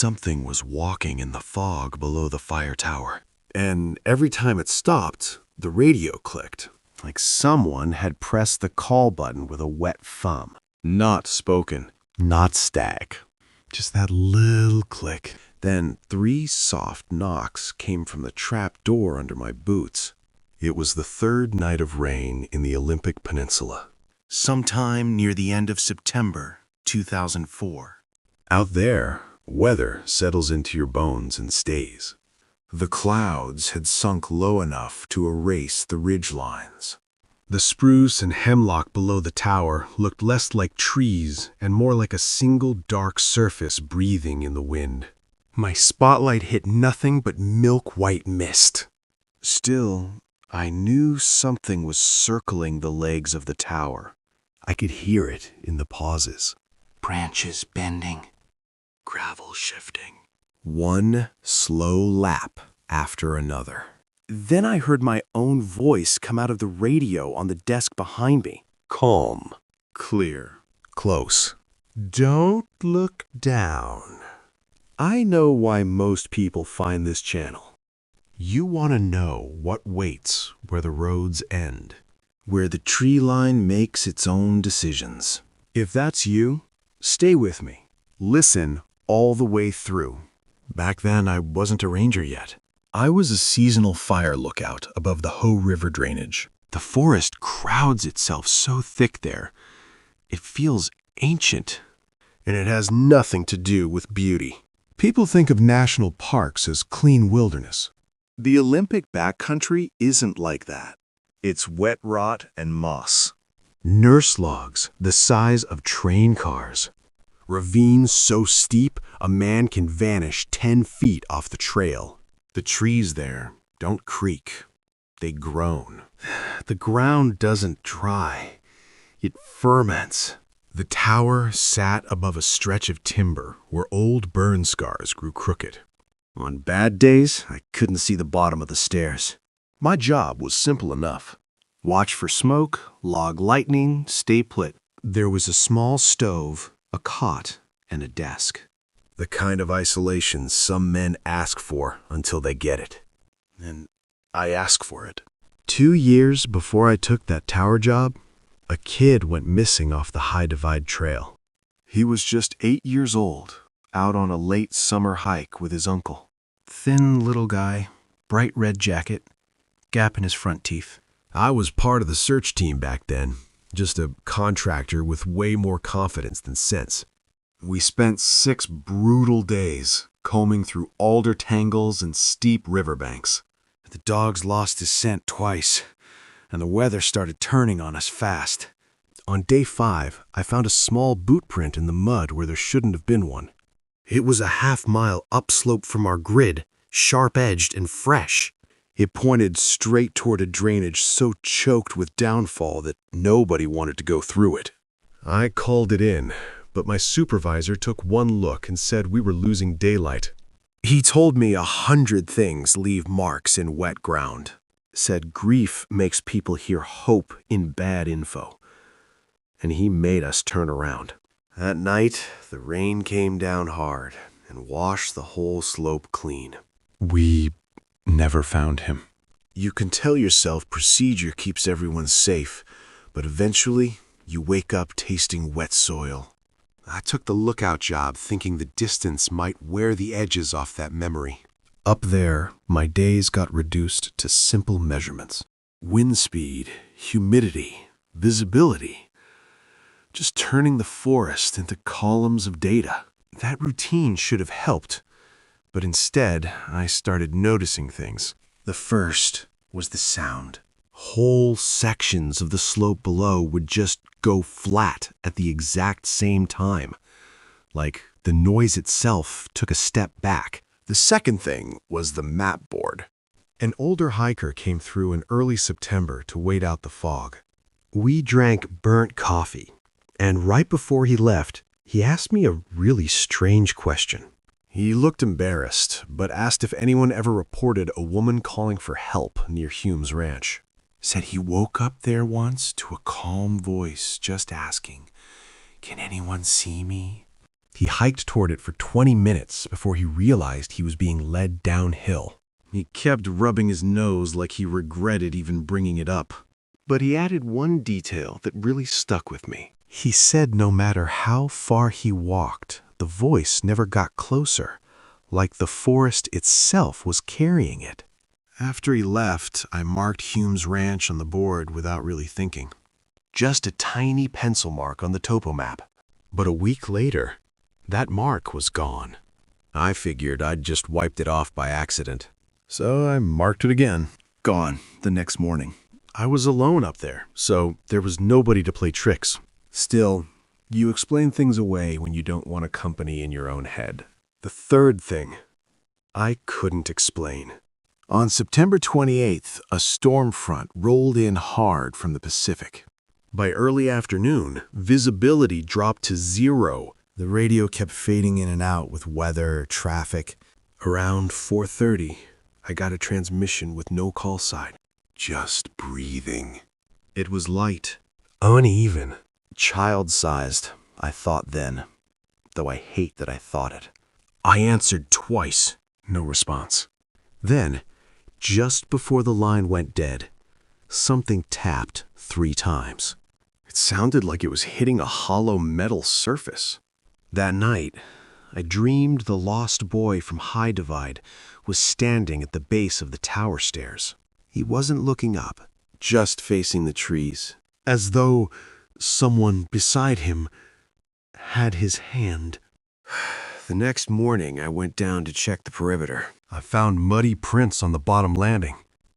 something was walking in the fog below the fire tower. And every time it stopped, the radio clicked, like someone had pressed the call button with a wet thumb. Not spoken, not stag, just that little click. Then 3 soft knocks came from the trapdoor under my boots. It was the 3rd night of rain in the Olympic Peninsula, sometime near the end of September 2004. Out there, weather settles into your bones and stays. The clouds had sunk low enough to erase the ridge lines. The spruce and hemlock below the tower looked less like trees and more like a single dark surface breathing in the wind. My spotlight hit nothing but milk-white mist. Still, I knew something was circling the legs of the tower. I could hear it in the pauses. Branches bending, gravel shifting. One slow lap after another. Then I heard my own voice come out of the radio on the desk behind me. Calm, clear, close. Don't look down. I know why most people find this channel. You want to know what waits where the roads end, where the tree line makes its own decisions. If that's you, stay with me. Listen all the way through. Back then, I wasn't a ranger yet. I was a seasonal fire lookout above the Hoh River drainage. The forest crowds itself so thick there, it feels ancient. And it has nothing to do with beauty. People think of national parks as clean wilderness. The Olympic Backcountry isn't like that. It's wet rot and moss. Nurse logs the size of train cars. Ravines so steep, a man can vanish 10 feet off the trail. The trees there don't creak. They groan. The ground doesn't dry. It ferments. The tower sat above a stretch of timber where old burn scars grew crooked. On bad days, I couldn't see the bottom of the stairs. My job was simple enough. Watch for smoke, log lightning, stay put. There was a small stove, a cot, and a desk. The kind of isolation some men ask for until they get it. And I asked for it. 2 years before I took that tower job, a kid went missing off the High Divide Trail. He was just 8 years old, out on a late summer hike with his uncle. Thin little guy, bright red jacket, gap in his front teeth. I was part of the search team back then, just a contractor with way more confidence than sense. We spent 6 brutal days combing through alder tangles and steep riverbanks. The dogs lost his scent twice, and the weather started turning on us fast. On day 5, I found a small boot print in the mud where there shouldn't have been one. It was a half-mile upslope from our grid, sharp-edged and fresh. It pointed straight toward a drainage so choked with downfall that nobody wanted to go through it. I called it in, but my supervisor took one look and said we were losing daylight. He told me 100 things leave marks in wet ground. Said grief makes people hear hope in bad info. And he made us turn around. That night, the rain came down hard and washed the whole slope clean. We never found him. You can tell yourself procedure keeps everyone safe, but eventually you wake up tasting wet soil. I took the lookout job thinking the distance might wear the edges off that memory. Up there, my days got reduced to simple measurements. Wind speed, humidity, visibility. Just turning the forest into columns of data. That routine should have helped, but instead I started noticing things. The first was the sound. Whole sections of the slope below would just go flat at the exact same time, like the noise itself took a step back. The second thing was the map board. An older hiker came through in early September to wait out the fog. We drank burnt coffee, and right before he left, he asked me a really strange question. He looked embarrassed, but asked if anyone ever reported a woman calling for help near Hume's ranch. Said he woke up there once to a calm voice just asking, "Can anyone see me?" He hiked toward it for 20 minutes before he realized he was being led downhill. He kept rubbing his nose like he regretted even bringing it up. But he added one detail that really stuck with me. He said no matter how far he walked, the voice never got closer, like the forest itself was carrying it. After he left, I marked Hume's ranch on the board without really thinking. Just a tiny pencil mark on the topo map. But a week later, that mark was gone. I figured I'd just wiped it off by accident. So I marked it again. Gone the next morning. I was alone up there, so there was nobody to play tricks. Still, you explain things away when you don't want a company in your own head. The third thing, I couldn't explain. On September 28th, a storm front rolled in hard from the Pacific. By early afternoon, visibility dropped to 0. The radio kept fading in and out with weather, traffic. Around 4:30, I got a transmission with no call sign. Just breathing. It was light, uneven, child-sized, I thought then, though I hate that I thought it. I answered twice, no response. Then, just before the line went dead, something tapped 3 times. It sounded like it was hitting a hollow metal surface. That night, I dreamed the lost boy from High Divide was standing at the base of the tower stairs. He wasn't looking up, just facing the trees, as though someone beside him had his hand. The next morning, I went down to check the perimeter. I found muddy prints on the bottom landing.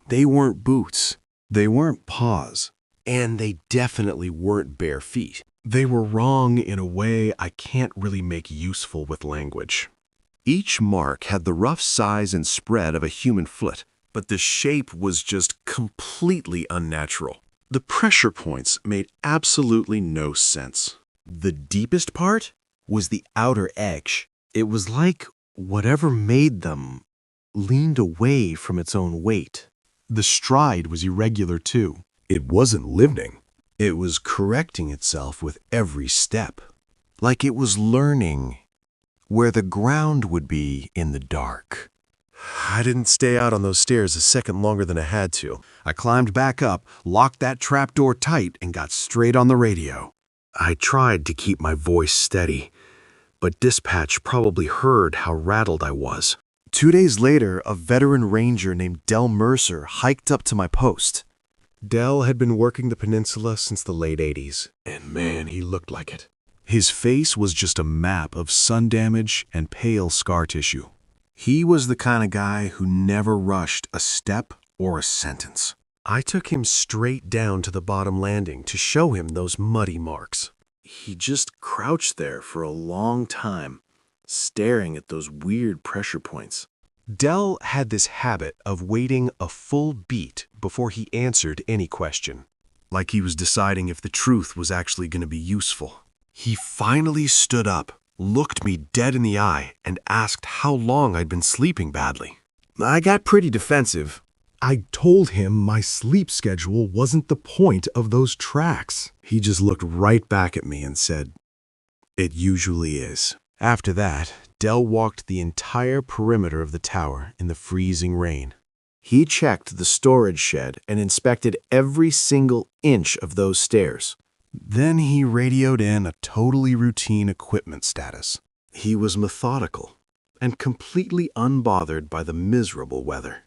They weren't boots. They weren't paws. And they definitely weren't bare feet. They were wrong in a way I can't really make useful with language. Each mark had the rough size and spread of a human foot, but the shape was just completely unnatural. The pressure points made absolutely no sense. The deepest part was the outer edge. It was like whatever made them leaned away from its own weight. The stride was irregular too. It wasn't living. It was correcting itself with every step, like it was learning where the ground would be in the dark. I didn't stay out on those stairs a second longer than I had to. I climbed back up, locked that trapdoor tight, and got straight on the radio. I tried to keep my voice steady, but dispatch probably heard how rattled I was. 2 days later, a veteran ranger named Del Mercer hiked up to my post. Del had been working the peninsula since the late 80s, and man, he looked like it. His face was just a map of sun damage and pale scar tissue. He was the kind of guy who never rushed a step or a sentence. I took him straight down to the bottom landing to show him those muddy marks. He just crouched there for a long time, staring at those weird pressure points. Del had this habit of waiting a full beat before he answered any question, like he was deciding if the truth was actually going to be useful. He finally stood up, looked me dead in the eye, and asked how long I'd been sleeping badly. I got pretty defensive. I told him my sleep schedule wasn't the point of those tracks. He just looked right back at me and said, "It usually is." After that, Del walked the entire perimeter of the tower in the freezing rain. He checked the storage shed and inspected every single inch of those stairs. Then he radioed in a totally routine equipment status. He was methodical and completely unbothered by the miserable weather.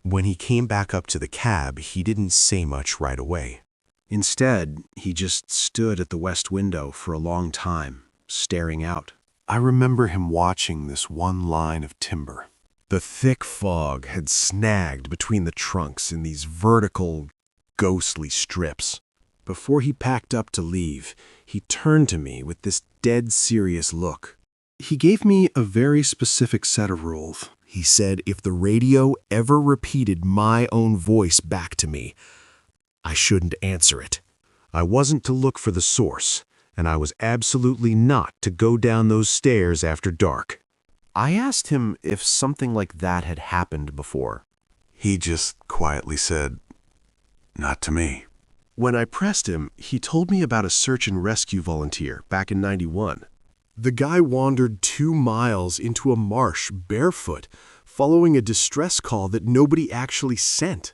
When he came back up to the cab, he didn't say much right away. Instead, he just stood at the west window for a long time, staring out. I remember him watching this one line of timber. The thick fog had snagged between the trunks in these vertical, ghostly strips. Before he packed up to leave, he turned to me with this dead serious look. He gave me a very specific set of rules. He said if the radio ever repeated my own voice back to me, I shouldn't answer it. I wasn't to look for the source, and I was absolutely not to go down those stairs after dark. I asked him if something like that had happened before. He just quietly said, "Not to me." When I pressed him, he told me about a search and rescue volunteer back in '91. The guy wandered 2 miles into a marsh barefoot, following a distress call that nobody actually sent.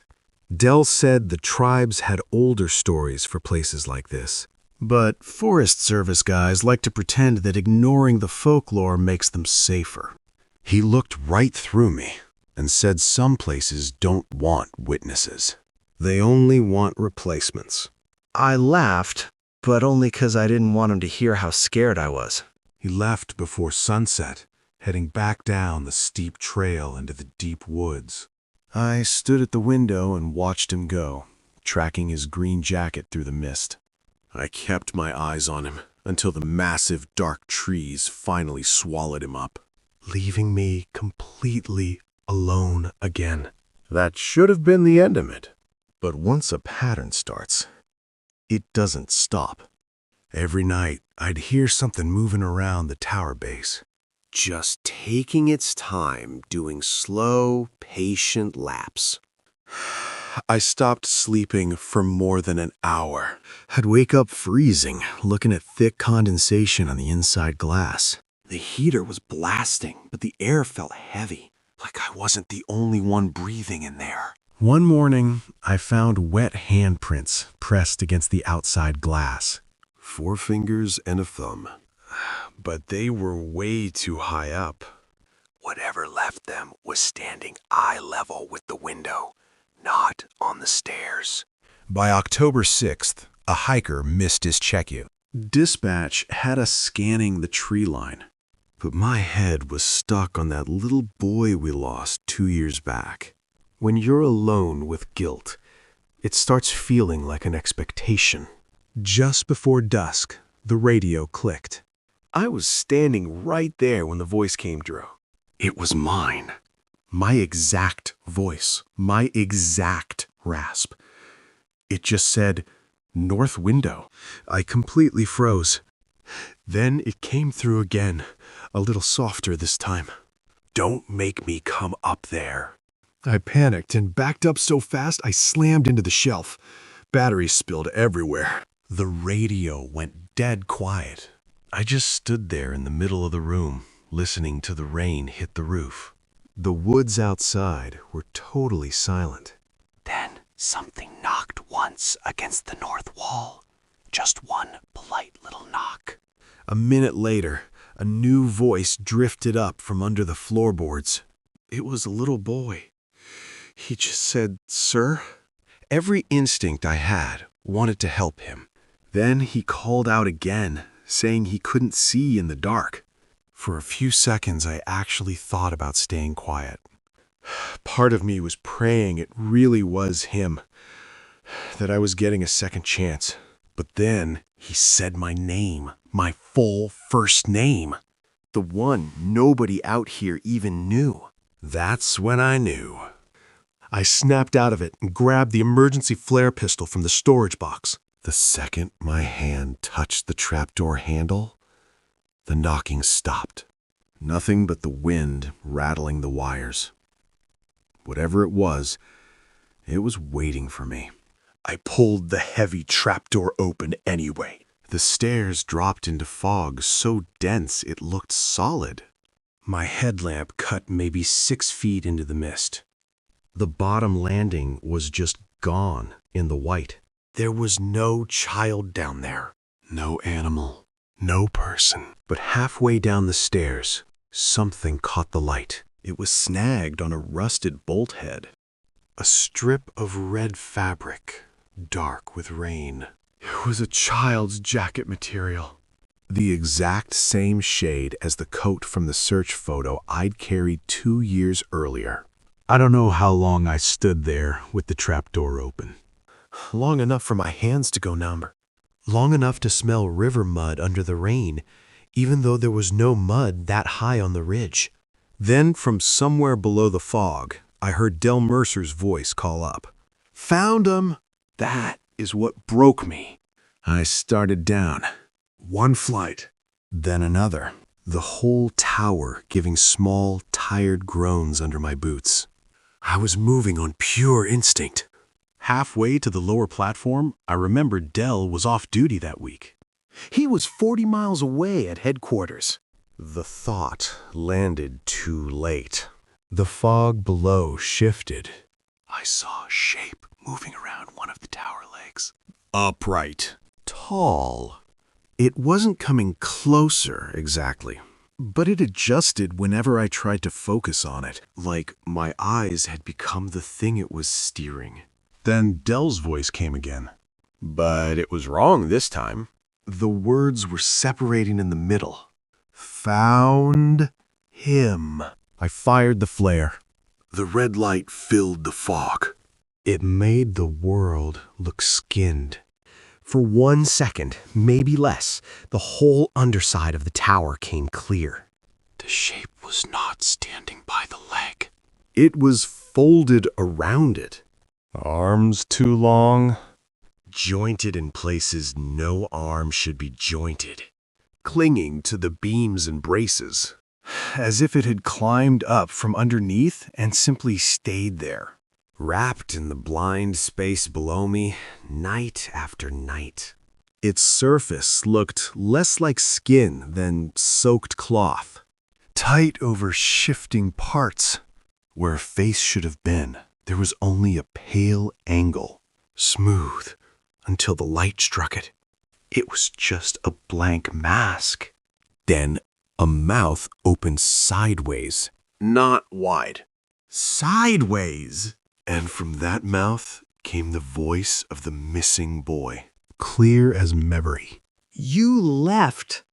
Dell said the tribes had older stories for places like this. But Forest Service guys like to pretend that ignoring the folklore makes them safer. He looked right through me and said some places don't want witnesses. They only want replacements. I laughed, but only 'cause I didn't want him to hear how scared I was. He left before sunset, heading back down the steep trail into the deep woods. I stood at the window and watched him go, tracking his green jacket through the mist. I kept my eyes on him until the massive dark trees finally swallowed him up, leaving me completely alone again. That should have been the end of it. But once a pattern starts, it doesn't stop. Every night, I'd hear something moving around the tower base, just taking its time, doing slow, patient laps. I stopped sleeping for more than an hour. I'd wake up freezing, looking at thick condensation on the inside glass. The heater was blasting, but the air felt heavy, like I wasn't the only one breathing in there. One morning, I found wet handprints pressed against the outside glass. 4 fingers and a thumb. But they were way too high up. Whatever left them was standing eye level with the window, not on the stairs. By October 6th, a hiker missed his check-in. Dispatch had us scanning the tree line, but my head was stuck on that little boy we lost 2 years back. When you're alone with guilt, it starts feeling like an expectation. Just before dusk, the radio clicked. I was standing right there when the voice came through. It was mine. My exact voice. My exact rasp. It just said, "North window." I completely froze. Then it came through again, a little softer this time. "Don't make me come up there." I panicked and backed up so fast I slammed into the shelf. Batteries spilled everywhere. The radio went dead quiet. I just stood there in the middle of the room, listening to the rain hit the roof. The woods outside were totally silent. Then something knocked once against the north wall. Just one polite little knock. A minute later, a new voice drifted up from under the floorboards. It was a little boy. He just said, "Sir?" Every instinct I had wanted to help him. Then he called out again, saying he couldn't see in the dark. For a few seconds, I actually thought about staying quiet. Part of me was praying it really was him, that I was getting a second chance. But then he said my name, my full first name, the one nobody out here even knew. That's when I knew. I snapped out of it and grabbed the emergency flare pistol from the storage box. The second my hand touched the trapdoor handle, the knocking stopped. Nothing but the wind rattling the wires. Whatever it was waiting for me. I pulled the heavy trapdoor open anyway. The stairs dropped into fog so dense it looked solid. My headlamp cut maybe 6 feet into the mist. The bottom landing was just gone in the white. There was no child down there, no animal, no person. But halfway down the stairs, something caught the light. It was snagged on a rusted bolt head. A strip of red fabric, dark with rain. It was a child's jacket material. The exact same shade as the coat from the search photo I'd carried 2 years earlier. I don't know how long I stood there with the trapdoor open. Long enough for my hands to go numb. Long enough to smell river mud under the rain, even though there was no mud that high on the ridge. Then, from somewhere below the fog, I heard Del Mercer's voice call up. "Found 'em!" That is what broke me. I started down. One flight, then another. The whole tower giving small, tired groans under my boots. I was moving on pure instinct. Halfway to the lower platform, I remembered Del was off duty that week. He was 40 miles away at headquarters. The thought landed too late. The fog below shifted. I saw a shape moving around one of the tower legs. Upright. Tall. It wasn't coming closer exactly, but it adjusted whenever I tried to focus on it, like my eyes had become the thing it was steering. Then Dell's voice came again. But it was wrong this time. The words were separating in the middle. Found him. I fired the flare. The red light filled the fog. It made the world look skinned. For 1 second, maybe less, the whole underside of the tower came clear. The shape was not standing by the leg. It was folded around it. Arms too long? Jointed in places no arm should be jointed. Clinging to the beams and braces. As if it had climbed up from underneath and simply stayed there. Wrapped in the blind space below me, night after night. Its surface looked less like skin than soaked cloth. Tight over shifting parts. Where a face should have been, there was only a pale angle. Smooth, until the light struck it. It was just a blank mask. Then a mouth opened sideways, not wide. Sideways! And from that mouth came the voice of the missing boy, clear as memory. You left.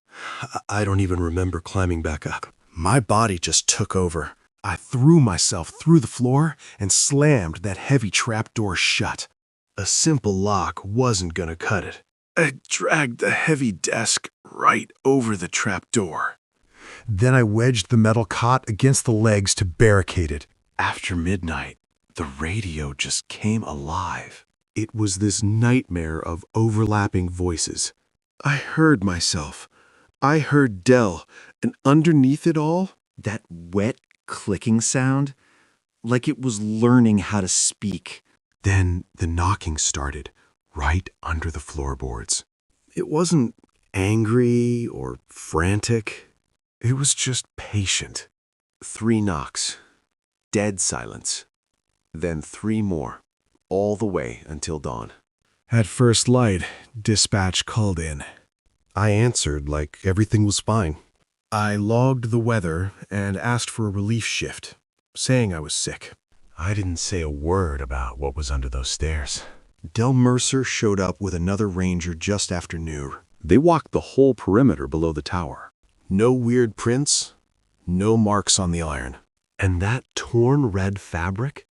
I don't even remember climbing back up. My body just took over. I threw myself through the floor and slammed that heavy trapdoor shut. A simple lock wasn't gonna cut it. I dragged the heavy desk right over the trapdoor. Then I wedged the metal cot against the legs to barricade it. After midnight, the radio just came alive. It was this nightmare of overlapping voices. I heard myself. I heard Dell, and underneath it all, that wet clicking sound, like it was learning how to speak. Then the knocking started, right under the floorboards. It wasn't angry or frantic. It was just patient. 3 knocks. Dead silence. Then 3 more, all the way until dawn. At first light, dispatch called in. I answered like everything was fine. I logged the weather and asked for a relief shift, saying I was sick. I didn't say a word about what was under those stairs. Del Mercer showed up with another ranger just after noon. They walked the whole perimeter below the tower. No weird prints, no marks on the iron. And that torn red fabric?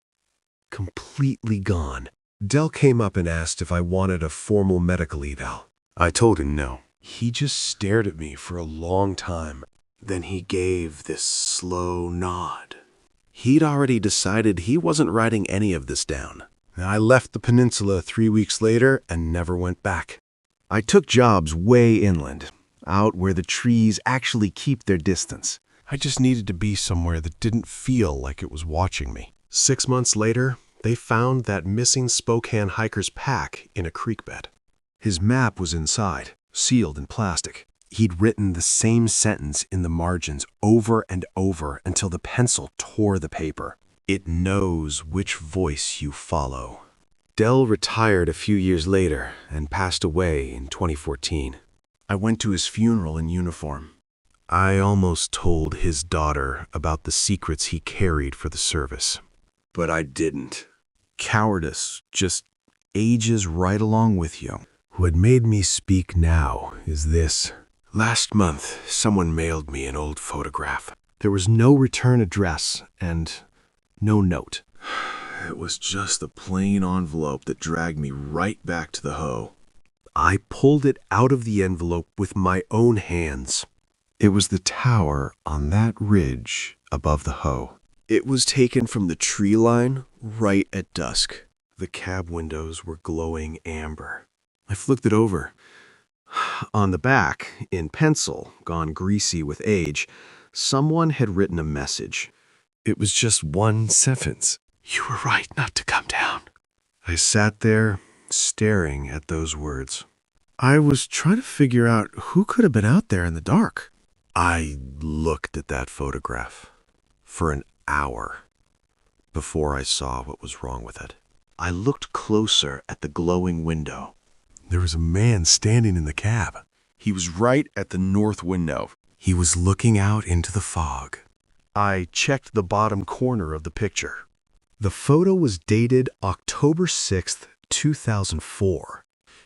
Completely gone. Del came up and asked if I wanted a formal medical eval. I told him no. He just stared at me for a long time. Then he gave this slow nod. He'd already decided he wasn't writing any of this down. I left the peninsula 3 weeks later and never went back. I took jobs way inland, out where the trees actually keep their distance. I just needed to be somewhere that didn't feel like it was watching me. 6 months later, they found that missing Spokane hiker's pack in a creek bed. His map was inside, sealed in plastic. He'd written the same sentence in the margins over and over until the pencil tore the paper. It knows which voice you follow. Del retired a few years later and passed away in 2014. I went to his funeral in uniform. I almost told his daughter about the secrets he carried for the service. But I didn't. Cowardice just ages right along with you. What made me speak now is this. Last month, someone mailed me an old photograph. There was no return address and no note. It was just a plain envelope that dragged me right back to the Hoh. I pulled it out of the envelope with my own hands. It was the tower on that ridge above the Hoh. It was taken from the tree line right at dusk. The cab windows were glowing amber. I flipped it over. On the back, in pencil, gone greasy with age, someone had written a message. It was just one sentence. You were right not to come down. I sat there, staring at those words. I was trying to figure out who could have been out there in the dark. I looked at that photograph for an hour before I saw what was wrong with it. I looked closer at the glowing window. There was a man standing in the cab. He was right at the north window. He was looking out into the fog. I checked the bottom corner of the picture. The photo was dated October 6th, 2004.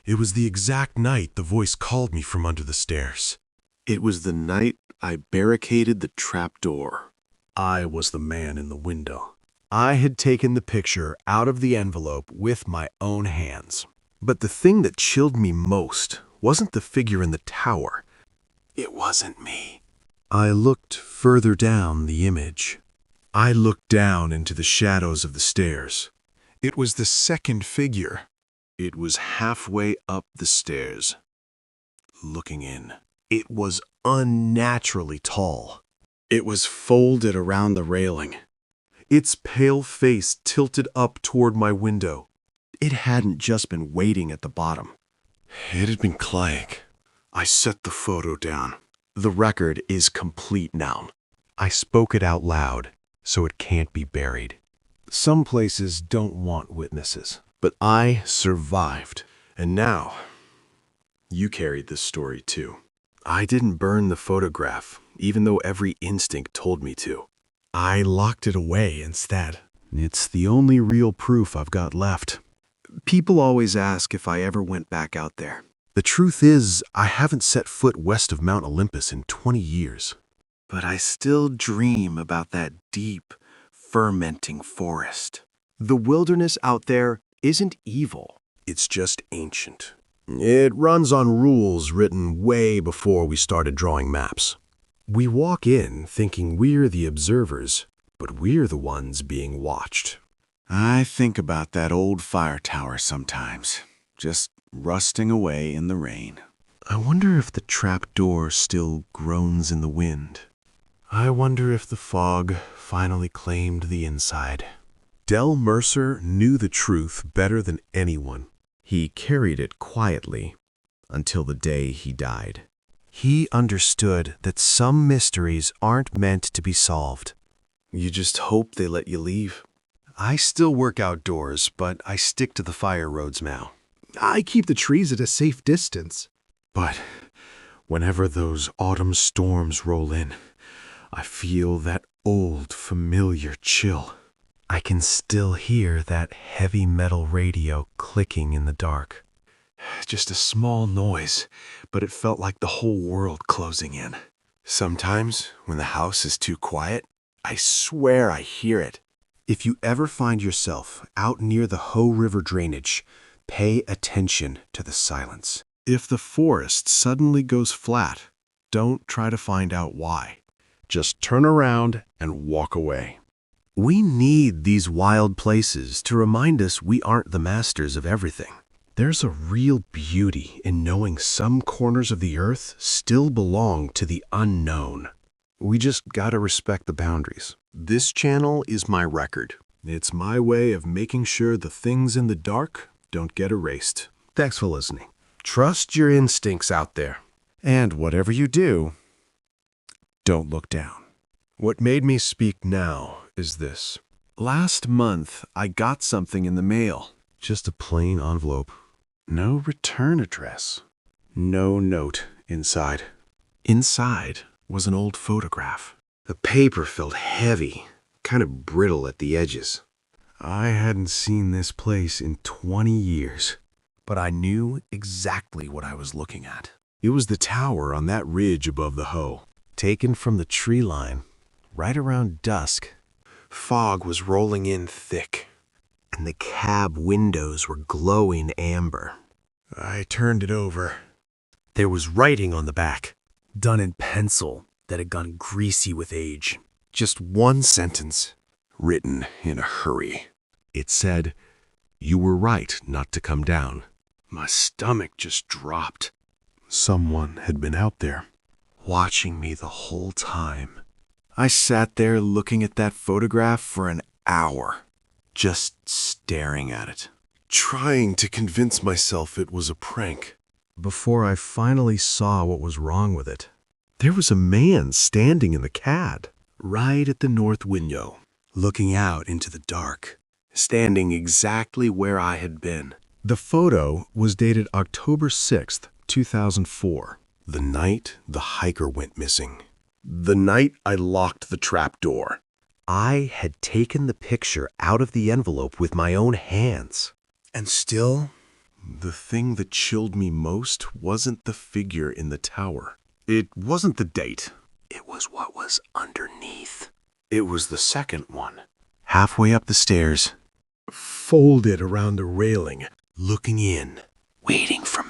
It was the exact night the voice called me from under the stairs. It was the night I barricaded the trapdoor. I was the man in the window. I had taken the picture out of the envelope with my own hands. But the thing that chilled me most wasn't the figure in the tower. It wasn't me. I looked further down the image. I looked down into the shadows of the stairs. It was the second figure. It was halfway up the stairs, looking in. It was unnaturally tall. It was folded around the railing. Its pale face tilted up toward my window. It hadn't just been waiting at the bottom. It had been crying. I set the photo down. The record is complete now. I spoke it out loud, so it can't be buried. Some places don't want witnesses. But I survived. And now, you carried this story too. I didn't burn the photograph, even though every instinct told me to. I locked it away instead. It's the only real proof I've got left. People always ask if I ever went back out there. The truth is, I haven't set foot west of Mount Olympus in 20 years. But I still dream about that deep, fermenting forest. The wilderness out there isn't evil. It's just ancient. It runs on rules written way before we started drawing maps. We walk in thinking we're the observers, but we're the ones being watched. I think about that old fire tower sometimes, just rusting away in the rain. I wonder if the trapdoor still groans in the wind. I wonder if the fog finally claimed the inside. Del Mercer knew the truth better than anyone. He carried it quietly until the day he died. He understood that some mysteries aren't meant to be solved. You just hope they let you leave. I still work outdoors, but I stick to the fire roads now. I keep the trees at a safe distance. But whenever those autumn storms roll in, I feel that old, familiar chill. I can still hear that heavy metal radio clicking in the dark. Just a small noise, but it felt like the whole world closing in. Sometimes, when the house is too quiet, I swear I hear it. If you ever find yourself out near the Hoh River drainage, pay attention to the silence. If the forest suddenly goes flat, don't try to find out why. Just turn around and walk away. We need these wild places to remind us we aren't the masters of everything. There's a real beauty in knowing some corners of the earth still belong to the unknown. We just gotta respect the boundaries. This channel is my record. It's my way of making sure the things in the dark don't get erased. Thanks for listening. Trust your instincts out there. And whatever you do, don't look down. What made me speak now is this. Last month, I got something in the mail. Just a plain envelope. No return address. No note inside. Inside was an old photograph. The paper felt heavy, kind of brittle at the edges. I hadn't seen this place in 20 years, but I knew exactly what I was looking at. It was the tower on that ridge above the Hoh, taken from the tree line right around dusk. Fog was rolling in thick, and the cab windows were glowing amber. I turned it over. There was writing on the back, done in pencil that had gone greasy with age. Just one sentence, written in a hurry. It said, "You were right not to come down." My stomach just dropped. Someone had been out there, watching me the whole time. I sat there looking at that photograph for an hour, just staring at it, trying to convince myself it was a prank. before I finally saw what was wrong with it. There was a man standing in the cad, right at the north window, looking out into the dark, standing exactly where I had been. The photo was dated October 6th, 2004, the night the hiker went missing. The night I locked the trapdoor. I had taken the picture out of the envelope with my own hands. And still, the thing that chilled me most wasn't the figure in the tower. It wasn't the date. It was what was underneath. It was the second one. Halfway up the stairs, folded around the railing, looking in, waiting for